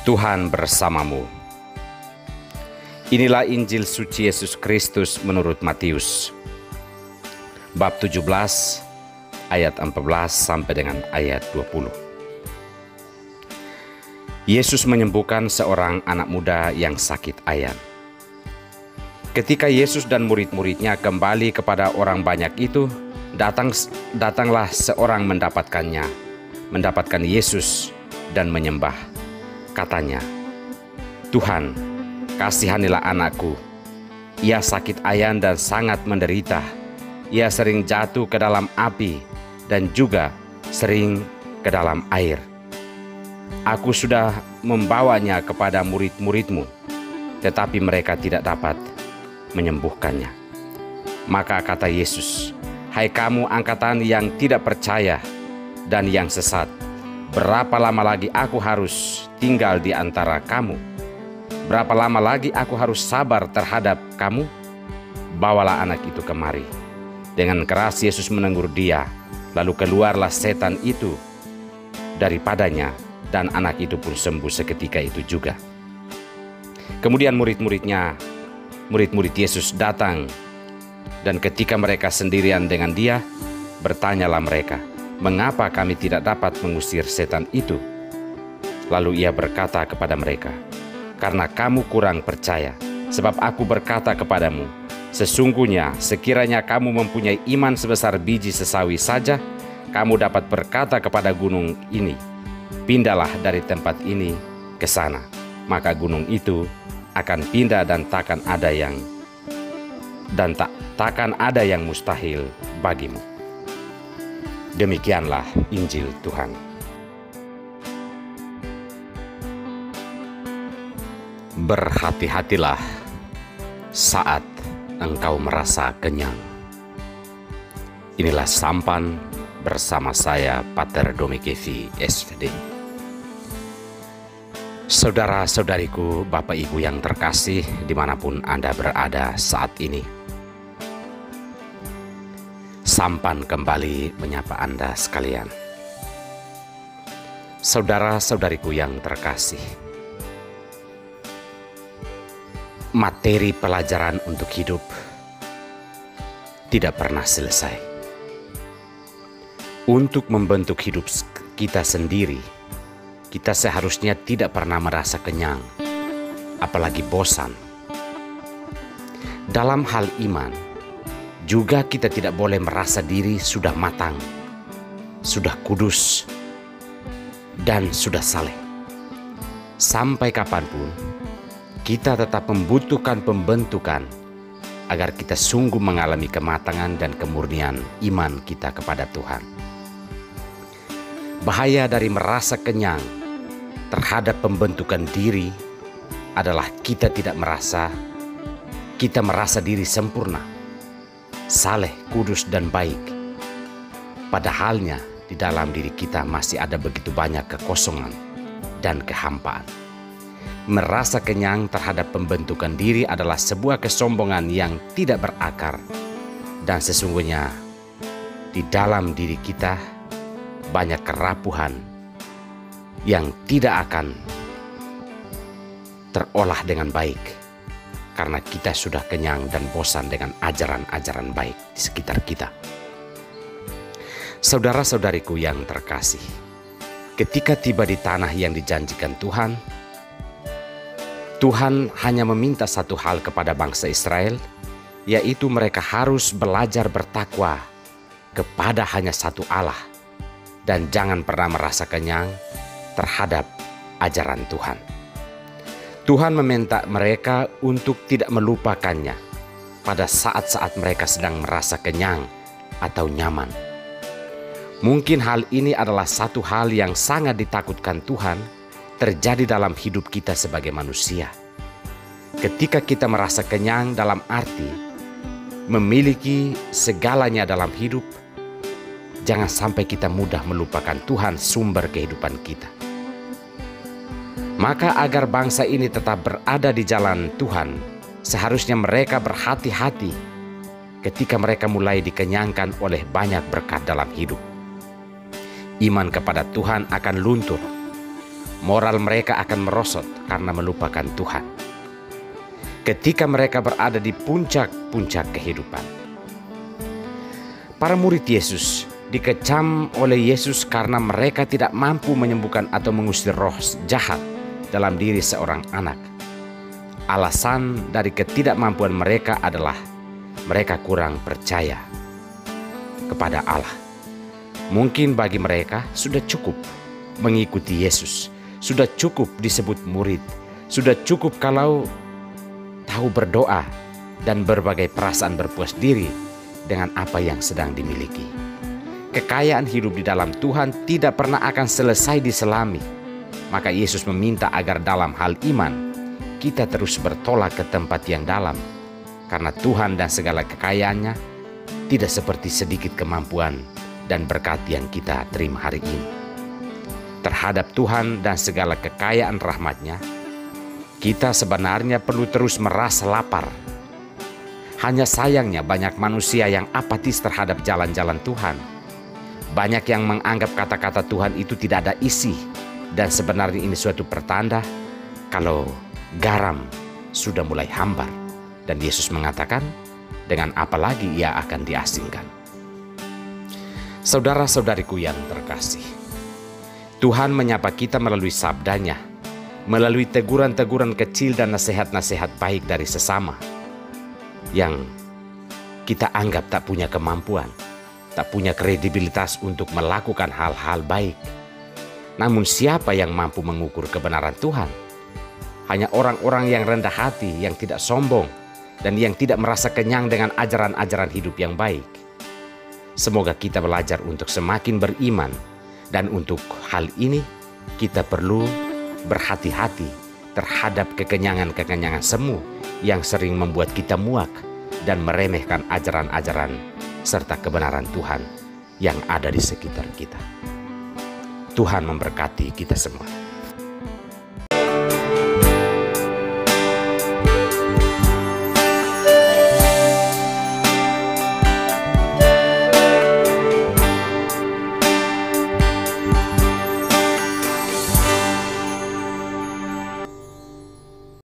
Tuhan bersamamu. Inilah Injil suci Yesus Kristus menurut Matius, bab 17, ayat 14 sampai dengan ayat 20. Yesus menyembuhkan seorang anak muda yang sakit ayan. Ketika Yesus dan murid-muridnya kembali kepada orang banyak itu, datanglah seorang mendapatkan Yesus dan menyembah. Katanya, "Tuhan, kasihanilah anakku. Ia sakit ayan dan sangat menderita. Ia sering jatuh ke dalam api dan juga sering ke dalam air. Aku sudah membawanya kepada murid-muridmu, tetapi mereka tidak dapat menyembuhkannya." Maka kata Yesus, "Hai kamu angkatan yang tidak percaya dan yang sesat, berapa lama lagi aku harus tinggal di antara kamu? Berapa lama lagi aku harus sabar terhadap kamu? Bawalah anak itu kemari." Dengan keras Yesus menegur dia, lalu keluarlah setan itu daripadanya, dan anak itu pun sembuh seketika itu juga. Kemudian murid Yesus datang, dan ketika mereka sendirian dengan dia, bertanyalah mereka, "Mengapa kami tidak dapat mengusir setan itu?" Lalu ia berkata kepada mereka, "Karena kamu kurang percaya. Sebab aku berkata kepadamu, sesungguhnya sekiranya kamu mempunyai iman sebesar biji sesawi saja, kamu dapat berkata kepada gunung ini, 'Pindahlah dari tempat ini ke sana,' maka gunung itu akan pindah dan takkan ada yang mustahil bagimu." Demikianlah Injil Tuhan. Berhati-hatilah saat engkau merasa kenyang. Inilah sampan bersama saya, Pater Domikevi, SVD. Saudara-saudariku, Bapak Ibu yang terkasih, dimanapun Anda berada saat ini, sampan kembali menyapa Anda sekalian. Saudara-saudariku yang terkasih, materi pelajaran untuk hidup tidak pernah selesai. Untuk membentuk hidup kita sendiri, kita seharusnya tidak pernah merasa kenyang, apalagi bosan. Dalam hal iman, juga kita tidak boleh merasa diri sudah matang, sudah kudus, dan sudah saleh. Sampai kapanpun, kita tetap membutuhkan pembentukan agar kita sungguh mengalami kematangan dan kemurnian iman kita kepada Tuhan. Bahaya dari merasa kenyang terhadap pembentukan diri adalah kita merasa diri sempurna, saleh, kudus, dan baik. Padahalnya di dalam diri kita masih ada begitu banyak kekosongan dan kehampaan. Merasa kenyang terhadap pembentukan diri adalah sebuah kesombongan yang tidak berakar, dan sesungguhnya di dalam diri kita banyak kerapuhan yang tidak akan terolah dengan baik karena kita sudah kenyang dan bosan dengan ajaran-ajaran baik di sekitar kita. Saudara-saudariku yang terkasih, ketika tiba di tanah yang dijanjikan Tuhan hanya meminta satu hal kepada bangsa Israel, yaitu mereka harus belajar bertakwa kepada hanya satu Allah dan jangan pernah merasa kenyang terhadap ajaran Tuhan. Tuhan meminta mereka untuk tidak melupakannya pada saat-saat mereka sedang merasa kenyang atau nyaman. Mungkin hal ini adalah satu hal yang sangat ditakutkan Tuhan terjadi dalam hidup kita sebagai manusia. Ketika kita merasa kenyang dalam arti memiliki segalanya dalam hidup, jangan sampai kita mudah melupakan Tuhan sumber kehidupan kita. Maka agar bangsa ini tetap berada di jalan Tuhan, seharusnya mereka berhati-hati ketika mereka mulai dikenyangkan oleh banyak berkat dalam hidup. Iman kepada Tuhan akan luntur moral mereka akan merosot karena melupakan Tuhan. Ketika mereka berada di puncak-puncak kehidupan, para murid Yesus dikecam oleh Yesus karena mereka tidak mampu menyembuhkan atau mengusir roh jahat dalam diri seorang anak. Alasan dari ketidakmampuan mereka adalah mereka kurang percaya kepada Allah. Mungkin bagi mereka sudah cukup mengikuti Yesus, sudah cukup disebut murid, sudah cukup kalau tahu berdoa dan berbagai perasaan berpuas diri dengan apa yang sedang dimiliki. Kekayaan hidup di dalam Tuhan tidak pernah akan selesai diselami. Maka Yesus meminta agar dalam hal iman kita terus bertolak ke tempat yang dalam, karena Tuhan dan segala kekayaannya tidak seperti sedikit kemampuan dan berkat yang kita terima hari ini. Terhadap Tuhan dan segala kekayaan rahmat-Nya, kita sebenarnya perlu terus merasa lapar. Hanya sayangnya banyak manusia yang apatis terhadap jalan-jalan Tuhan. Banyak yang menganggap kata-kata Tuhan itu tidak ada isi, dan sebenarnya ini suatu pertanda kalau garam sudah mulai hambar. Dan Yesus mengatakan, dengan apa lagi ia akan diasingkan. Saudara-saudariku yang terkasih, Tuhan menyapa kita melalui sabdanya, melalui teguran-teguran kecil dan nasihat-nasihat baik dari sesama yang kita anggap tak punya kemampuan, tak punya kredibilitas untuk melakukan hal-hal baik. Namun siapa yang mampu mengukur kebenaran Tuhan? Hanya orang-orang yang rendah hati, yang tidak sombong, dan yang tidak merasa kenyang dengan ajaran-ajaran hidup yang baik. Semoga kita belajar untuk semakin beriman, dan untuk hal ini kita perlu berhati-hati terhadap kekenyangan-kekenyangan semu yang sering membuat kita muak dan meremehkan ajaran-ajaran serta kebenaran Tuhan yang ada di sekitar kita. Tuhan memberkati kita semua.